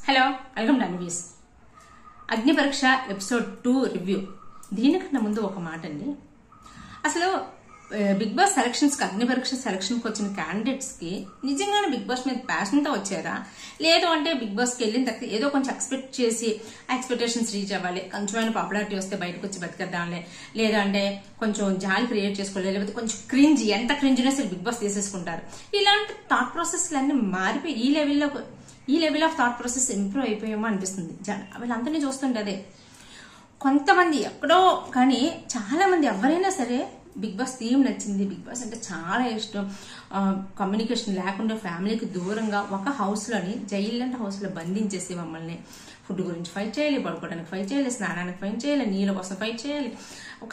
Hello welcome to Anvi's అగ్ని పరీక్ష episode 2 review. దీనికన్నా ముందు ఒక మాట అండి, అసలు బిగ్ బాస్ సెలక్షన్స్ కి అగ్ని పరీక్ష సెలక్షన్ కి వచ్చిన క్యాండిడేట్స్ కి నిజంగానే బిగ్ బాస్ మీద ప్యాషన్ తో వచ్చారా, లేదు అంటే బిగ్ బాస్ కి వెళ్ళిన తర్వాత ఏదో కొంచెం ఎక్స్పెక్ట్ చేసి ఎక్స్పెక్టేషన్స్ రీచ్ అవ్వాలి, కొంచెమైనా పాపులారిటీ వస్తే బయటకు వచ్చి బతికేద్దాంలే, లేదంటే కొంచెం జాలి క్రియేట్ చేసుకోవాలి, లేకపోతే కొంచెం క్రింజ్, ఎంత క్రింజ్నెస్ బిగ్ బాస్ తీసేసుకుంటారు. ఇలాంటి థాట్ ప్రాసెస్ అన్ని మారిపోయి ఈ level of thought process improve అయిపోయేమో అనిపిస్తుంది. వీళ్ళందరినీ చూస్తుంటే అదే కొంతమంది ఎక్కడో, కానీ చాలా మంది ఎవరైనా సరే బిగ్ బాస్ థీమ్ నచ్చింది, బిగ్ బాస్ అంటే చాలా ఇష్టం, కమ్యూనికేషన్ లేకుండా ఫ్యామిలీకి దూరంగా ఒక హౌస్ లోని జైలు లాంటి హౌస్ లో బంధించేసి మమ్మల్ని ఫుడ్ గురించి ఫైట్ చేయాలి, పడుకోవడానికి ఫైట్ చేయాలి, స్నానానికి ఫైట్ చేయాలి, నీళ్ళ కోసం ఫైట్ చేయాలి, ఒక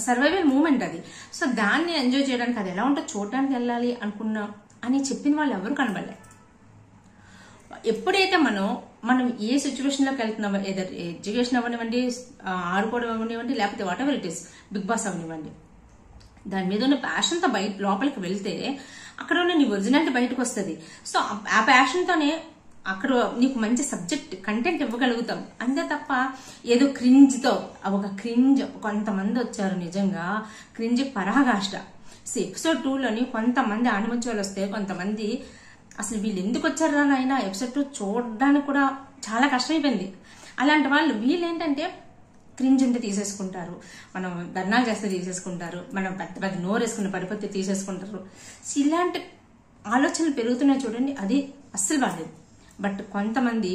సర్వైవల్ మూమెంట్ అది. సో దాన్ని ఎంజాయ్ చేయడానికి అది ఎలా ఉంటుందో చూడడానికి వెళ్ళాలి అనుకున్నా అని చెప్పిన వాళ్ళు ఎవరు కనబడలే. ఎప్పుడైతే మనం ఏ సిచ్యువేషన్ లోకి వెళ్తున్నామో, ఏదో ఎడ్యుకేషన్ అవ్వనివ్వండి, ఆడుకోవడం అవ్వనివ్వండి, లేకపోతే whatever it is, Bigg Boss అవ్వనివ్వండి, దాని మీద ఉన్న ప్యాషన్ తో బయట లోపలికి వెళ్తే అక్కడ ఉన్న నీ ఒరిజినాలిటీ బయటకు వస్తుంది. సో ఆ ప్యాషన్ తోనే అక్కడ నీకు మంచి సబ్జెక్ట్ కంటెంట్ ఇవ్వగలుగుతాం. అంతే తప్ప ఏదో క్రింజ్ తో ఒక క్రింజ్ కొంతమంది వచ్చారు, నిజంగా క్రింజ్ పరాగాష్ట. ఎపిసోడ్ 2 లోని కొంతమంది ఆనిముత్యాలు వస్తే, కొంతమంది అసలు వీళ్ళు ఎందుకు వచ్చారా నాయన ఎపిసోడ్ 2 చూడడానికి కూడా చాలా కష్టమైపోయింది. అలాంటి వాళ్ళు వీళ్ళేంటంటే క్రింజ్ ఉంటే తీసేసుకుంటారు, మనం ధర్నాలు చేస్తే తీసేసుకుంటారు, మనం పెద్ద పెద్ద నోరు వేసుకున్న పడిపోతే తీసేసుకుంటారు. ఇలాంటి ఆలోచనలు పెరుగుతున్నాయి చూడండి, అది అస్సలు బాలేదు. బట్ కొంతమంది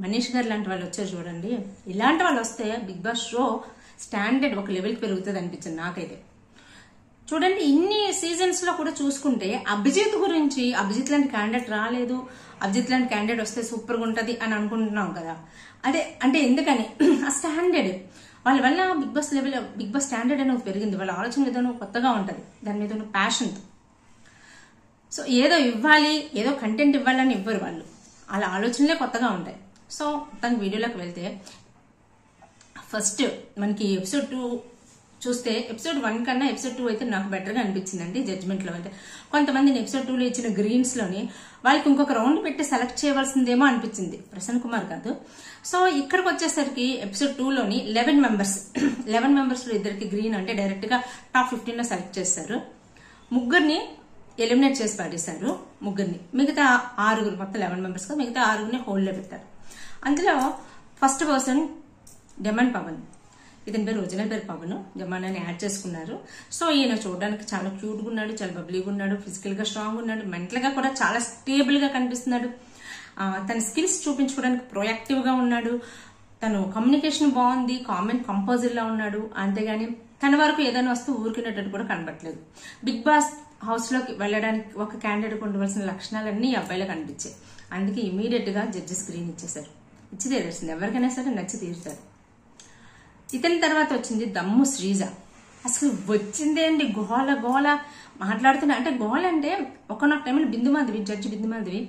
మనీష్ గారు లాంటి వాళ్ళు వచ్చారు చూడండి, ఇలాంటి వాళ్ళు వస్తే బిగ్ బాస్ షో స్టాండర్డ్ ఒక లెవెల్కి పెరుగుతుంది అనిపించింది నాకైతే. చూడండి, ఇన్ని సీజన్స్ లో కూడా చూసుకుంటే అభిజిత్ గురించి, అభిజిత్ లాంటి క్యాండిడేట్ రాలేదు, అభిజిత్ లాంటి క్యాండిడేట్ వస్తే సూపర్ గా ఉంటది అని అనుకుంటున్నాం కదా. అదే అంటే ఎందుకని ఆ స్టాండర్డ్ వాళ్ళ వల్ల బిగ్ బాస్ స్టాండర్డ్ అనేది పెరిగింది. వాళ్ళ ఆలోచన విధానం కొత్తగా ఉంటది, దాని మీద ఉన్న ప్యాషన్. సో ఏదో ఇవ్వాలి, ఏదో కంటెంట్ ఇవ్వాలని ఇవ్వరు వాళ్ళు, వాళ్ళ ఆలోచనలే కొత్తగా ఉంటాయి. సో తన వీడియోలోకి వెళ్తే ఫస్ట్ మనకి ఎపిసోడ్ 2 చూస్తే, ఎపిసోడ్ 1 కన్నా ఎపిసోడ్ 2 అయితే నాకు బెటర్ గా అనిపించిందండి జడ్జ్మెంట్ లో. అంటే కొంతమందిని ఎపిసోడ్ 2 లో ఇచ్చిన గ్రీన్స్ లోని వాళ్ళకి ఇంకొక రౌండ్ పెట్టి సెలెక్ట్ చేయవలసిందేమో అనిపించింది, ప్రసన్న కుమార్ కాదు. సో ఇక్కడికి వచ్చేసరికి ఎపిసోడ్ 2 లోని 11 మెంబర్స్ లో ఇద్దరికి గ్రీన్ అంటే డైరెక్ట్ గా టాప్ 15 లో సెలెక్ట్ చేశారు. ముగ్గురిని ఎలిమినేట్ చేసి పాడేశారు, ముగ్గురిని. మిగతా 6 మొత్తం 11 మెంబర్స్ గా మిగతా 6 హోల్డ్ లో పెట్టారు. అందులో ఫస్ట్ పర్సన్ డెమన్ పవన్, ఇతని పేరు ఒరిజినల్ పేరు పవన్, జమాన్ అని యాడ్ చేసుకున్నారు. సో ఈయన చూడడానికి చాలా క్యూట్ గా ఉన్నాడు, చాలా బబ్లీగా ఉన్నాడు, ఫిజికల్ గా స్ట్రాంగ్ ఉన్నాడు, మెంటల్ గా కూడా చాలా స్టేబుల్ గా కనిపిస్తున్నాడు. తన స్కిల్స్ చూపించుకోవడానికి ప్రొయాక్టివ్ గా ఉన్నాడు, తను కమ్యూనికేషన్ బాగుంది, కామెంట్ కంపోజర్ లా ఉన్నాడు. అంతేగాని తన వరకు ఏదైనా వస్తే ఊరుకునేటట్టు కూడా కనబట్టలేదు. బిగ్ బాస్ హౌస్ లోకి వెళ్ళడానికి ఒక క్యాండిడేట్ ఉండవలసిన లక్షణాలన్నీ అబ్బాయిలో కనిపించాయి. అందుకే ఇమీడియట్ గా జడ్జెస్ గ్రీన్ ఇచ్చేశారు. ఇచ్చి తీరాల్సింది, ఎవరికైనా సరే నచ్చి తీరుతారు. ఇతని తర్వాత వచ్చింది దమ్ము శ్రీజ. అసలు వచ్చిందేంటి గోల మాట్లాడుతున్నా, అంటే గోల అంటే ఒకనొక టైంలో జడ్జి బిందుమాధవి,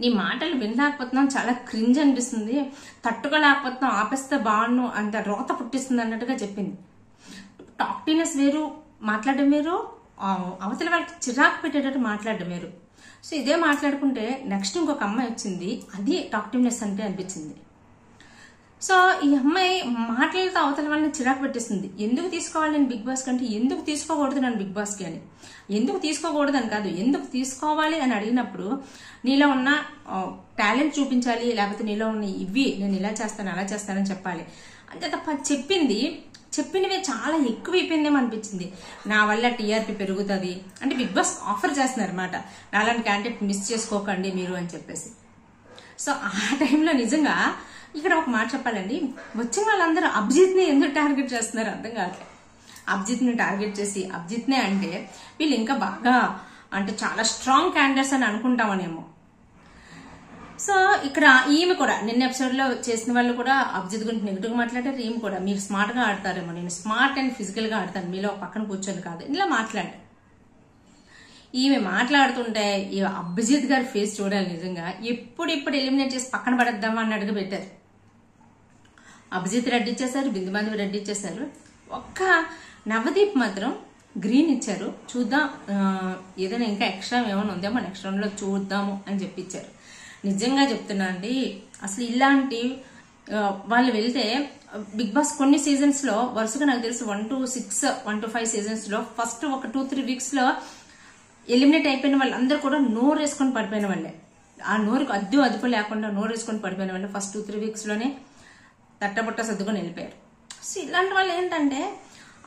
నీ మాటలు వినలేకపోతున్నాం, చాలా క్రింజ్ అనిపిస్తుంది, తట్టుకోలేకపోతున్నాం, ఆపేస్తే బాగుండు, అంత రోత పుట్టిస్తుంది అన్నట్టుగా చెప్పింది. టాక్టినెస్ వేరు, మాట్లాడడం వేరు, అవతల వాళ్ళకి చిరాకు పెట్టేటట్టు మాట్లాడడం వేరు. సో ఇదే మాట్లాడుకుంటే నెక్స్ట్ ఇంకొక అమ్మాయి వచ్చింది, అది టాక్టివ్నెస్ అంటే అనిపించింది. సో ఈ అమ్మాయి మాటలతో అవతల వాళ్ళని చిరాకు పెట్టేస్తుంది. ఎందుకు తీసుకోవాలి నేను బిగ్ బాస్ కంటే, ఎందుకు తీసుకోకూడదు నన్ను బిగ్ బాస్ కి అని. ఎందుకు తీసుకోకూడదు అని కాదు, ఎందుకు తీసుకోవాలి అని అడిగినప్పుడు నీలో ఉన్న టాలెంట్ చూపించాలి, లేకపోతే నీలో ఉన్న ఇవి నేను ఇలా చేస్తాను అలా చేస్తానని చెప్పాలి. అంతే తప్ప చెప్పినవి చాలా ఎక్కువైపోయిందేమో అనిపించింది. నా వల్ల టీఆర్పీ పెరుగుతుంది అంటే బిగ్ బాస్ ఆఫర్ చేస్తున్నారు అనమాట, నాలాంటి క్యాండిడేట్ మిస్ చేసుకోకండి మీరు అని చెప్పేసి. సో ఆ టైంలో నిజంగా ఇక్కడ ఒక మాట చెప్పాలండి, వచ్చిన వాళ్ళందరూ అభిజిత్ ని ఎందుకు టార్గెట్ చేస్తున్నారు అర్థం కావట్లేదు. అభిజిత్ ని టార్గెట్ చేసి అభిజిత్ నే అంటే వీళ్ళు ఇంకా బాగా అంటే చాలా స్ట్రాంగ్ క్యాండిడేట్స్ అని అనుకుంటామనేమో. సో ఇక్కడ ఈమె కూడా నిన్న ఎపిసోడ్ లో చేసిన వాళ్ళు కూడా అభిజిత్ గురించి నెగిటివ్ గా మాట్లాడారు. ఈమె కూడా మీరు స్మార్ట్ గా ఆడతారేమో, నేను స్మార్ట్ అండ్ ఫిజికల్ గా ఆడతాను, మీలో పక్కన కూర్చొని కాదు, ఇలా మాట్లాడారు. ఈమె మాట్లాడుతుంటే ఈ అభిజిత్ గారి ఫేస్ చూడాలి నిజంగా, ఎప్పుడు ఎలిమినేట్ చేసి పక్కన పడేద్దామా అని అడుగు పెట్టారు. అభిజిత్ రెడ్డి ఇచ్చేశారు, బిందుమాధవి రెడ్డి ఇచ్చేశారు, ఒక్క నవదీప్ మాత్రం గ్రీన్ ఇచ్చారు. చూద్దాం ఏదైనా ఇంకా ఎక్స్ట్రా ఏమైనా ఉందేమో నెక్స్ట్ రౌండ్ లో చూద్దాము అని చెప్పి ఇచ్చారు. నిజంగా చెప్తున్నా అండి, అసలు ఇలాంటి వాళ్ళు వెళ్తే బిగ్ బాస్ కొన్ని సీజన్స్ లో వరుసగా నాకు తెలిసి 1 to 6, 1 to 5 సీజన్స్ లో ఫస్ట్ ఒక 2-3 వీక్స్ లో ఎలిమినేట్ అయిపోయిన వాళ్ళందరూ కూడా నోరు వేసుకొని పడిపోయిన వాళ్ళే. ఆ నోరుకు అదుపు లేకుండా నోరు వేసుకొని పడిపోయిన వాళ్ళే ఫస్ట్ 2-3 వీక్స్ లోనే తట్టబుట్ట సర్దుకొని వెళ్ళిపోయారు. సో ఇలాంటి వాళ్ళు ఏంటంటే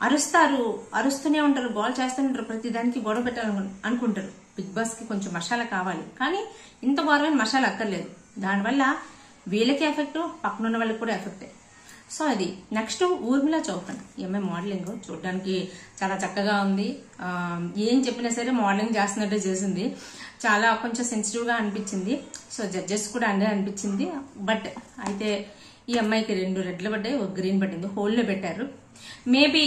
అరుస్తూనే ఉంటారు, గోల్ చేస్తూనే ఉంటారు, ప్రతి దానికి గొడవ పెట్టాలని అనుకుంటారు. బిగ్ బాస్ కి కొంచెం మసాలా కావాలి, కానీ ఇంత గౌరవమైన మసాలా అక్కర్లేదు. దానివల్ల వీళ్ళకి ఎఫెక్ట్, పక్కన ఉన్న వాళ్ళకి కూడా ఎఫెక్టే. సో అది నెక్స్ట్ ఊర్మిళ చౌహాన్. ఈ అమ్మాయి మోడలింగ్ చూడడానికి చాలా చక్కగా ఉంది. ఏం చెప్పినా సరే మోడలింగ్ చేస్తున్నట్టే చేసింది. చాలా కొంచెం సెన్సిటివ్ గా అనిపించింది. సో జడ్జెస్ కూడా అందే అనిపించింది. బట్ అయితే ఈ అమ్మాయికి 2 రెడ్లు పడ్డాయి, ఒక గ్రీన్ పట్టింది, హోల్లో పెట్టారు. మేబీ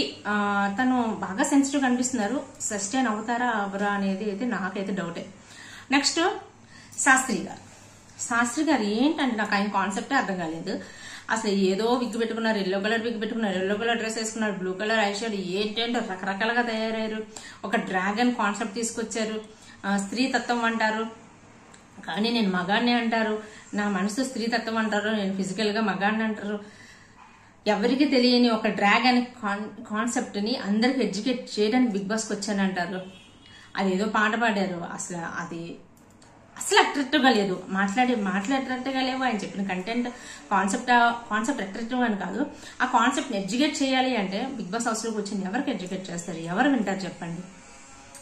తను బాగా సెన్సిటివ్ గా అనిపిస్తున్నారు. సస్టైన్ అవుతారా అవరా అనేది అయితే నాకైతే డౌటే. నెక్స్ట్ శాస్త్రి గారు ఏంటంటే నాకు ఆయన కాన్సెప్టే అర్థం కాలేదు. అసలు ఏదో విగ్ పెట్టుకున్నారు, ఎల్లో కలర్ విగ్ పెట్టుకున్నారు, ఎల్లో కలర్ డ్రెస్ వేసుకున్నారు, బ్లూ కలర్ ఐ షేడ్, ఏంటంటే రకరకాలుగా తయారయ్యారు. ఒక డ్రాగన్ కాన్సెప్ట్ తీసుకొచ్చారు. స్త్రీ తత్వం అంటారు, కానీ నేను మగాడిని అంటారు. నా మనసు స్త్రీ తత్వం అంటారు, నేను ఫిజికల్ గా మగాడిని అంటారు. ఎవరికి తెలియని ఒక డ్రాగన్ కాన్సెప్ట్ ని అందరికి ఎడ్యుకేట్ చేయడానికి బిగ్ బాస్కి వచ్చానంటారు. అదేదో పాట పాడారు, అసలు అట్రాక్టివ్ గా లేదు. మాట్లాడే అట్రాక్టివ్ గా లేవు. ఆయన చెప్పిన కంటెంట్ కాన్సెప్ట్ అట్రాక్టివ్ అని కాదు. ఆ కాన్సెప్ట్ ని ఎడ్యుకేట్ చేయాలి అంటే బిగ్ బాస్ హౌస్ లోకి వచ్చింది ఎవరికి ఎడ్యుకేట్ చేస్తారు, ఎవరు వింటారు చెప్పండి?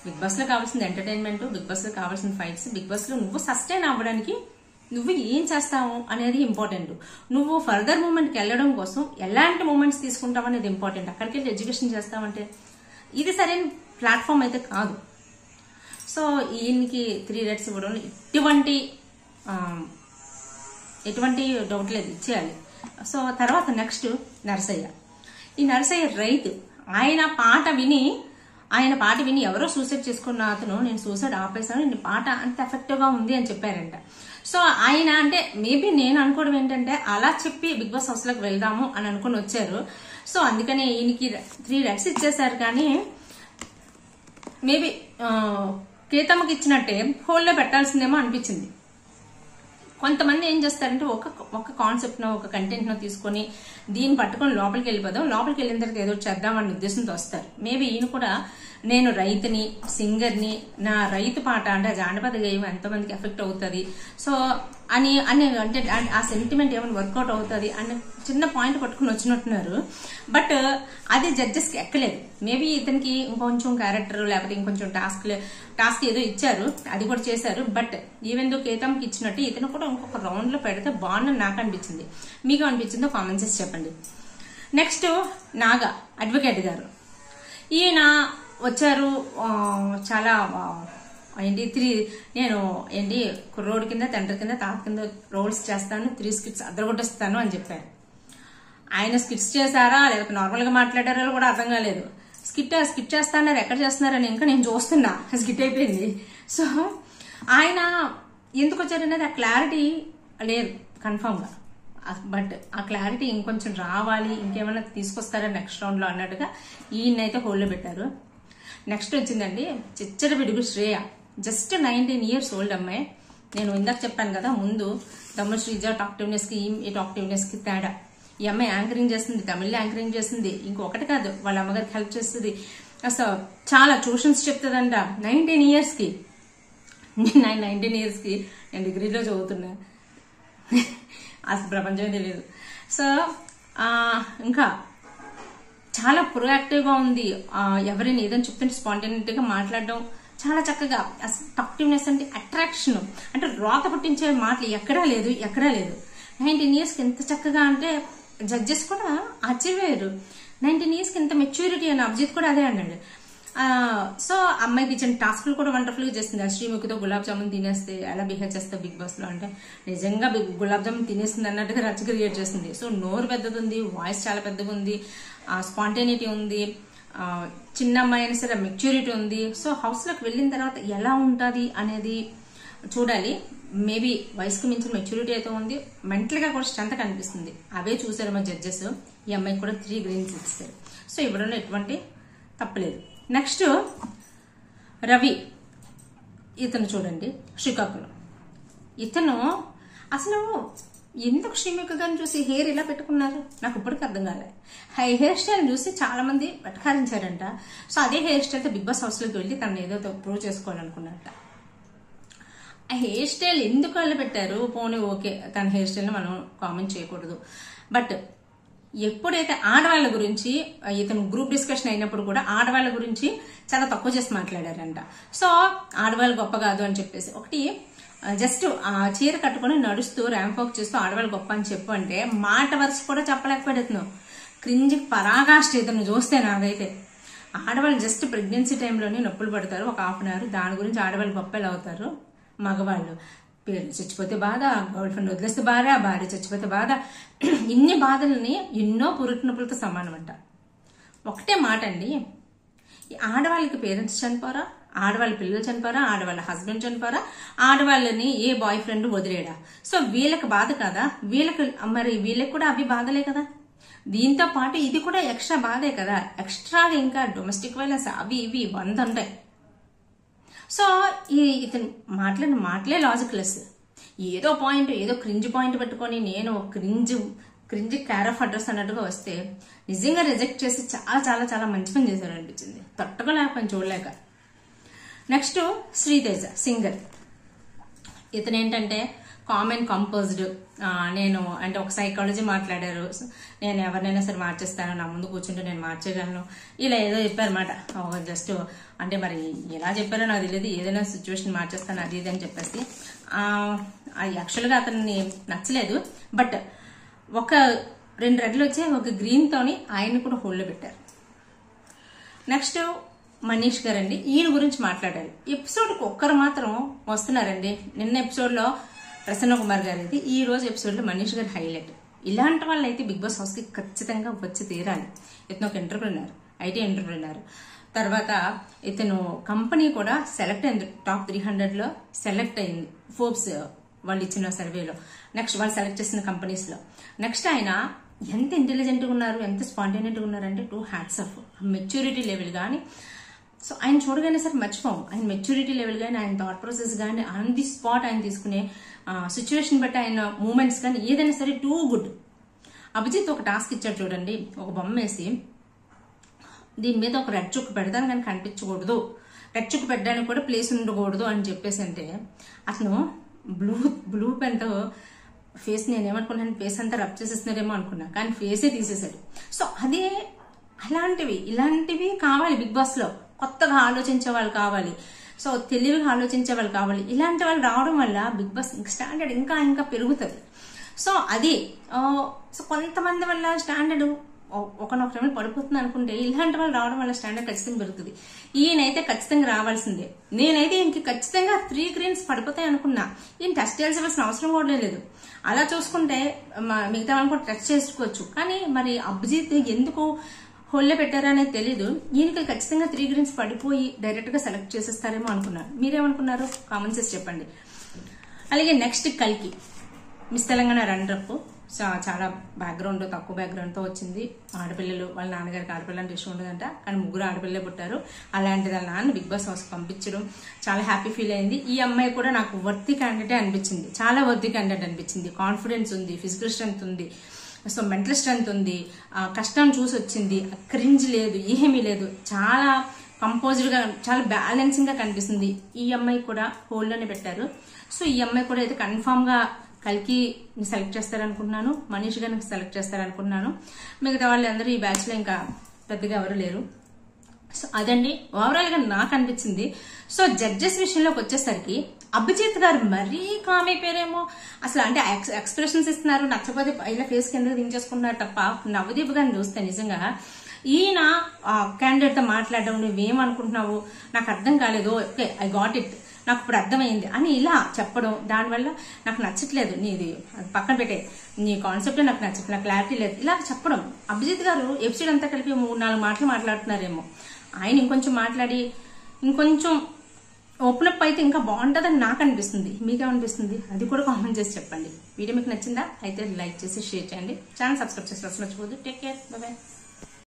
బిగ్ బాస్ లో కావాల్సింది ఎంటర్టైన్మెంట్, బిగ్ బాస్ లో కావాల్సిన ఫైట్స్. బిగ్ బాస్ లో నువ్వు సస్టైన్ అవ్వడానికి నువ్వు ఏం చేస్తావు అనేది ఇంపార్టెంట్. నువ్వు ఫర్దర్ మూమెంట్ కి వెళ్ళడం కోసం ఎలాంటి మూమెంట్స్ తీసుకుంటావు అనేది ఇంపార్టెంట్. అక్కడికి వెళ్ళి ఎడ్యుకేషన్ చేస్తావంటే ఇది సరైన ప్లాట్ఫామ్ అయితే కాదు. సో ఈయనకి 3 రెడ్స్ ఇవ్వడం ఎటువంటి డౌట్ లేదు, ఇచ్చేయాలి. సో తర్వాత నెక్స్ట్ నరసయ్య. ఈ నరసయ్య రైతు. ఆయన పాట విని ఎవరో సూసైడ్ చేసుకున్న అతను నేను సూసైడ్ ఆపేశాను, నేను పాట అంత ఎఫెక్టివ్ గా ఉంది అని చెప్పారంట. సో ఆయన అంటే మేబీ నేను అనుకోవడం ఏంటంటే అలా చెప్పి బిగ్ బాస్ హౌస్ లోకి వెళ్దాము అని అనుకుని వచ్చారు. సో అందుకనే ఈయనకి 3 రెడ్స్ ఇచ్చేసారు. కానీ మేబీ కేతమ్మకి ఇచ్చినట్టే హోల్లో పెట్టాల్సిందేమో అనిపించింది. కొంతమంది ఏం చేస్తారంటే ఒక కాన్సెప్ట్ నో ఒక కంటెంట్ నో తీసుకొని దీన్ని పట్టుకొని లోపలికి వెళ్ళిపోదాం, లోపలికి వెళ్ళిన తర్వాత ఏదో చేద్దామన్న ఉద్దేశంతో వస్తారు. మేబీ ఈయన కూడా నేను రైతుని, సింగర్ని, నా రైతు పాట అంటే జానపద గేయం ఎంతమందికి ఎఫెక్ట్ అవుతుంది, సో అని అంటే ఆ సెంటిమెంట్ ఏమైనా వర్కౌట్ అవుతుంది అన్న చిన్న పాయింట్ పట్టుకుని వచ్చినట్టున్నారు. బట్ అది జడ్జెస్ కి ఎక్కలేదు. మేబీ ఇతనికి ఇంకొంచెం క్యారెక్టర్ లేకపోతే ఇంకొంచెం టాస్క్ ఏదో ఇచ్చారు, అది కూడా చేశారు. బట్ ఈవెన్ దో కేతంకి ఇచ్చినట్టు ఇతను కూడా ఇంకొక రౌండ్ లో పెడితే బాగుందని నాకు అనిపించింది. మీకు అనిపించిందో కామెంట్స్ చేసి చెప్పండి. నెక్స్ట్ నాగా అడ్వకేట్ గారు. ఈయన వచ్చారు, చాలా కుర్రోడు కింద, తండ్రి కింద, తాత కింద రోల్స్ చేస్తాను, 3 స్కిట్స్ అద్దరగొట్టేస్తాను అని చెప్పారు. ఆయన స్కిట్స్ చేశారా లేకపోతే నార్మల్ గా మాట్లాడారో కూడా అర్థం కాలేదు. స్కిట్ చేస్తాన్నారు, ఎక్కడ చేస్తున్నారని ఇంకా నేను చూస్తున్నా, స్కిట్ అయిపోయింది. సో ఆయన ఎందుకు వచ్చారనేది ఆ క్లారిటీ లేదు కన్ఫర్మ్ గా. బట్ ఆ క్లారిటీ ఇంకొంచెం రావాలి, ఇంకేమైనా తీసుకొస్తారా నెక్స్ట్ రౌండ్ లో అన్నట్టుగా ఈయనైతే హోల్లో పెట్టారు. నెక్స్ట్ వచ్చిందండి చిచ్చర పిడుగు శ్రేయ. జస్ట్ 19 years ఓల్డ్ అమ్మాయి. నేను ఇందాక చెప్పాను కదా ముందు తమిళ శ్రీజ టాక్టివ్నెస్ కి ఈ టాక్టివ్నెస్ కి తేడా. ఈ అమ్మాయి యాంకరింగ్ చేస్తుంది, తమిళ్లో యాంకరింగ్ చేస్తుంది, ఇంకొకటి కాదు వాళ్ళ అమ్మగారికి హెల్ప్ చేస్తుంది, అసలు చాలా ట్యూషన్స్ చెప్తుందంట. 19 years కి నేను డిగ్రీలో చదువుతున్నా, అసలు ప్రపంచమే తెలియదు. సో ఇంకా చాలా ప్రొయాక్టివ్ గా ఉంది. ఎవరైనా ఏదైనా చెప్తుంటే స్పాంటేనిటీ గా మాట్లాడడం చాలా చక్కగా. టాక్టివ్నెస్ అంటే అట్రాక్షన్, అంటే రోత పుట్టించే మాటలు ఎక్కడా లేదు. 19 years కి ఎంత చక్కగా అంటే జడ్జెస్ కూడా ఆశ్చర్యపోయారు. 19 years కి ఎంత మెచ్యూరిటీ అని అభిజిత్ కూడా అదే అన్నాడు. సో అమ్మాయికి ఇచ్చిన టాస్క్లు కూడా వండర్ఫుల్ గా చేస్తుంది. శ్రీముఖితో గులాబ్ జామున్ తినేస్తే ఎలా బిహేవ్ చేస్తా బిగ్ బాస్ లో అంటే నిజంగా గులాబ్ జామున్ తినేస్తుంది అన్నట్టుగా రచ్చ క్రియేట్ చేస్తుంది. సో నోరు పెద్దది ఉంది, వాయిస్ చాలా పెద్దగా ఉంది, స్పాంటేనిటీ ఉంది, చిన్న అమ్మాయి అయినా సరే మెచ్యూరిటీ ఉంది. సో హౌస్ లోకి వెళ్ళిన తర్వాత ఎలా ఉంటుంది అనేది చూడాలి. మేబీ వయసుకు మించిన మెచ్యూరిటీ అయితే ఉంది, మెంటల్ గా కూడా స్ట్రెంత్ కనిపిస్తుంది. అవే చూసారు మా జడ్జెస్. ఈ అమ్మాయికి కూడా 3 గ్రీన్స్ ఇస్తారు. సో ఇవ్వడంలో ఎటువంటి తప్పలేదు. నెక్స్ట్ రవి. ఇతను చూడండి శ్రీకాకుళం. ఇతను అసలు ఎందుకు శ్రీముఖి గారిని చూసి హెయిర్ ఇలా పెట్టుకున్నారు నాకు ఇప్పటికీ అర్థం కాలే. హెయిర్ స్టైల్ చూసి చాలా మంది వెటకారించారంట. సో అదే హెయిర్ స్టైల్ తో బిగ్ బాస్ హౌస్ లోకి వెళ్ళి తను ఏదో ప్రూవ్ చేసుకోవాలనుకున్నారట. ఆ హెయిర్ స్టైల్ ఎందుకు అలా పెట్టారు పోనీ ఓకే, తన హెయిర్ స్టైల్ మనం కామెంట్ చేయకూడదు. బట్ ఎప్పుడైతే ఆడవాళ్ళ గురించి ఇతను గ్రూప్ డిస్కషన్ అయినప్పుడు కూడా ఆడవాళ్ళ గురించి చాలా తక్కువ చేసి మాట్లాడారంట. సో ఆడవాళ్ళు గొప్ప కాదు అని చెప్పేసి ఒకటి జస్ట్ ఆ చీర కట్టుకుని నడుస్తూ ర్యాంప్ వాక్ చేస్తూ ఆడవాళ్ళు గొప్ప అని చెప్పు అంటే మాట వరుస కూడా చెప్పలేకపోతున్నావు. క్రింజ్ పరాగాష్ట ఇతను చూస్తే నాకైతే. ఆడవాళ్ళు జస్ట్ ప్రెగ్నెన్సీ టైంలోనే నొప్పులు పడతారు ఒక హాఫ్ అన్ అవర్, దాని గురించి ఆడవాళ్ళు గొప్పలు అవుతారు. మగవాళ్ళు పేరు చచ్చిపోతే బాధ, గర్ల్ ఫ్రెండ్ వదిలేస్తే బాధ, భార్య చచ్చిపోతే బాధ, ఇన్ని బాధల్ని ఎన్నో పురుటి నొప్పులతో సమానం అంట. ఒకటే మాట అండి, ఆడవాళ్ళకి పేరెంట్స్ చనిపోరా, ఆడవాళ్ళ పిల్లలు చనిపోరా, ఆడవాళ్ళ హస్బెండ్ చనిపోరా, ఆడవాళ్ళని ఏ బాయ్ ఫ్రెండ్ వదిలేడా. సో వీళ్ళకి బాధ కదా, వీళ్ళకి కూడా అవి బాధలే కదా. దీంతో పాటు ఇది కూడా ఎక్స్ట్రా బాధే కదా. ఎక్స్ట్రాగా ఇంకా డొమెస్టిక్ వైలెన్స్ అవి ఇవి 100 ఉంటాయి. సో ఇతను మాట్లాడిన మాటలే లాజిక్లెస్. ఏదో పాయింట్, ఏదో క్రింజ్ పాయింట్ పెట్టుకొని నేను క్రింజ్ క్యార్ ఆఫ్ అడ్రస్ అన్నట్టుగా వస్తే నిజంగా రిజెక్ట్ చేసి చాలా చాలా చాలా మంచి పని చేశారు అనిపించింది, తట్టుకోలేకపోయింది చూడలేక. Next Sriteja singer. ఇతను ఏంటంటే కామన్ కంపోజ్డ్. నేను అంటే ఒక సైకాలజీ మాట్లాడారు, నేను ఎవరినైనా సరే మార్చేస్తాను, నా ముందు కూర్చుంటే నేను మార్చేయగలను, ఇలా ఏదో చెప్పారన్నమాట. జస్ట్ అంటే మరి ఎలా చెప్పారో నాకు తెలియదు, ఏదైనా సిచ్యువేషన్ మార్చేస్తాను అది ఇది అని చెప్పేసి. యాక్చువల్గా అతన్ని నచ్చలేదు. బట్ ఒక 2 రెడ్లు వచ్చి ఒక గ్రీన్ తోని ఆయన్ని కూడా హోల్డ్ పెట్టారు. నెక్స్ట్ మనీష్ గారండి, ఈయన గురించి మాట్లాడారు. ఎపిసోడ్కి ఒక్కరు మాత్రం వస్తున్నారండి. నిన్న ఎపిసోడ్ లో ప్రసన్న కుమార్ గారు అయితే, ఈ రోజు ఎపిసోడ్ లో మనీష్ గారు హైలైట్. ఇలాంటి వాళ్ళు అయితే బిగ్ బాస్ హౌస్ కి ఖచ్చితంగా వచ్చి తీరాలి. ఇతను ఒక ఎంటర్ప్రెన్యూర్, ఐటీ ఎంటర్ప్రెన్యూర్. తర్వాత ఇతను కంపెనీ కూడా సెలెక్ట్ అయింది, టాప్ 300 లో సెలెక్ట్ అయింది ఫోర్బ్స్ వాళ్ళు ఇచ్చిన సర్వేలో. నెక్స్ట్ వాళ్ళు సెలెక్ట్ చేసిన కంపెనీస్ లో. నెక్స్ట్ ఆయన ఎంత ఇంటెలిజెంట్ గా ఉన్నారు, ఎంత స్పాంటేనియస్ గా ఉన్నారంటే 2 హ్యాట్స్ ఆఫ్. మెచ్యూరిటీ లెవెల్ కానీ, సో ఆయన చూడగానే సరే మర్చిపోం, ఆయన మెచ్యూరిటీ లెవెల్ కానీ, ఆయన థాట్ ప్రాసెస్ కానీ, ఆన్ ది స్పాట్ ఆయన తీసుకునే సిచ్యువేషన్ బట్టి ఆయన మూమెంట్స్ కానీ ఏదైనా సరే టూ గుడ్. అభిజిత్ ఒక టాస్క్ ఇచ్చాడు చూడండి, ఒక బొమ్మ వేసి దీని మీద ఒక రెడ్ చుక్క పెడతాను కానీ కనిపించకూడదు, రెడ్ చుక్క పెట్టడానికి కూడా ప్లేస్ ఉండకూడదు అని చెప్పేసి అంటే అతను బ్లూ పెన్ తో ఫేస్, నేనేమనుకున్నాను ఫేస్ అంతా రబ్ చేసేస్తున్నారేమో అనుకున్నా, కానీ ఫేసే తీసేశాడు. సో అదే ఇలాంటివి కావాలి బిగ్ బాస్ లో. కొత్తగా ఆలోచించే వాళ్ళు కావాలి, సో తెలివిగా ఆలోచించే వాళ్ళు కావాలి. ఇలాంటి వాళ్ళు రావడం వల్ల బిగ్ బాస్ స్టాండర్డ్ ఇంకా ఇంకా పెరుగుతుంది. సో అది సో కొంతమంది వల్ల స్టాండర్డ్ ఒకనొక టైంలో పడిపోతుంది అనుకుంటే, ఇలాంటి వాళ్ళు రావడం వల్ల స్టాండర్డ్ ఖచ్చితంగా పెరుగుతుంది. ఈయనైతే ఖచ్చితంగా రావాల్సిందే. నేనైతే ఇంక ఖచ్చితంగా 3 గ్రీన్స్ పడిపోతాయి అనుకున్నా. ఈయన టెస్ట్ చేయాల్సిన అవసరం కూడా లేదు. అలా చూసుకుంటే మిగతా వాళ్ళని కూడా టెస్ట్ చేసుకోవచ్చు. కానీ మరి అభిజిత్ ఎందుకు హోల్లో పెట్టారనేది తెలీదు. ఈయనకి ఖచ్చితంగా 3 గ్రీన్స్ పడిపోయి డైరెక్ట్ గా సెలెక్ట్ చేసేస్తారేమో అనుకున్నారు. మీరేమనుకున్నారు కామెంట్స్ చేసి చెప్పండి. అలాగే నెక్స్ట్ కల్కి మిస్ తెలంగాణ రన్నరప్. చాలా బ్యాక్గ్రౌండ్, తక్కువ బ్యాక్గ్రౌండ్ తో వచ్చింది. ఆడపిల్లలు, వాళ్ళ నాన్నగారికి ఆడపిల్ల అంటే ఇష్టం ఉండదంట, కానీ 3 ఆడపిల్లలే పుట్టారు. అలాంటిది వాళ్ళ నాన్న బిగ్ బాస్ హౌస్ పంపించడం చాలా హ్యాపీ ఫీల్ అయింది. ఈ అమ్మాయి కూడా నాకు వర్తీ క్యాండిడేట్ అనిపించింది, చాలా వర్తీ క్యాండిడేట్ అనిపించింది. కాన్ఫిడెన్స్ ఉంది, ఫిజికల్ స్ట్రెంగ్త్ ఉంది, సో మెంటల్ స్ట్రెంగ్త్ ఉంది, కష్టం చూసి వచ్చింది, క్రింజ్ లేదు, ఏమీ లేదు, చాలా కంపోజ్డ్ గా, చాలా బ్యాలెన్సింగ్ గా కనిపిస్తుంది. ఈ అమ్మాయి కూడా హోల్డ్ లోనే పెట్టారు. సో ఈ అమ్మాయి కూడా అయితే కన్ఫామ్ గా కల్కి సెలెక్ట్ చేస్తారనుకుంటున్నాను, మనీష్ గారిని సెలెక్ట్ చేస్తారనుకుంటున్నాను. మిగతా వాళ్ళు అందరూ ఈ బ్యాచ్ లో ఇంకా పెద్దగా ఎవరు లేరు. సో అదండి ఓవరాల్ గా నాకు అనిపించింది. సో జడ్జెస్ విషయంలోకి వచ్చేసరికి అభిజిత్ గారు మరీ కామ్ అయిపోయారేమో. అసలు అంటే ఎక్స్ప్రెషన్స్ ఇస్తున్నారు, నచ్చకపోతే ఇలా ఫేస్ కిందకి దించేసుకుంటున్నారు తప్ప. నవదీప్ గారిని చూస్తే నిజంగా ఈయన క్యాండిడేట్ తో మాట్లాడడం, నువ్వేమనుకుంటున్నావు నాకు అర్థం కాలేదు, ఓకే ఐ గాట్ ఇట్, నాకు ఇప్పుడు అర్థమైంది అని ఇలా చెప్పడం, దానివల్ల నాకు నచ్చట్లేదు, నీది పక్కన పెట్టే, నీ కాన్సెప్ట్ నాకు నచ్చట్లేదు, నాకు క్లారిటీ లేదు, ఇలా చెప్పడం. అభిజిత్ గారు ఎపిసోడ్ అంతా కలిపి 3-4 మాటలు మాట్లాడుతున్నారేమో. ఆయన ఇంకొంచెం మాట్లాడి ఇంకొంచెం ఓపెన్ అప్ అయితే ఇంకా బాగుంటుందని నాకు అనిపిస్తుంది. మీకేమనిపిస్తుంది అది కూడా కామెంట్ చేసి చెప్పండి. వీడియో మీకు నచ్చిందా అయితే లైక్ చేసి షేర్ చేయండి, ఛానల్ సబ్స్క్రైబ్ చేసి మర్చిపోద్దు. Take care, bye by.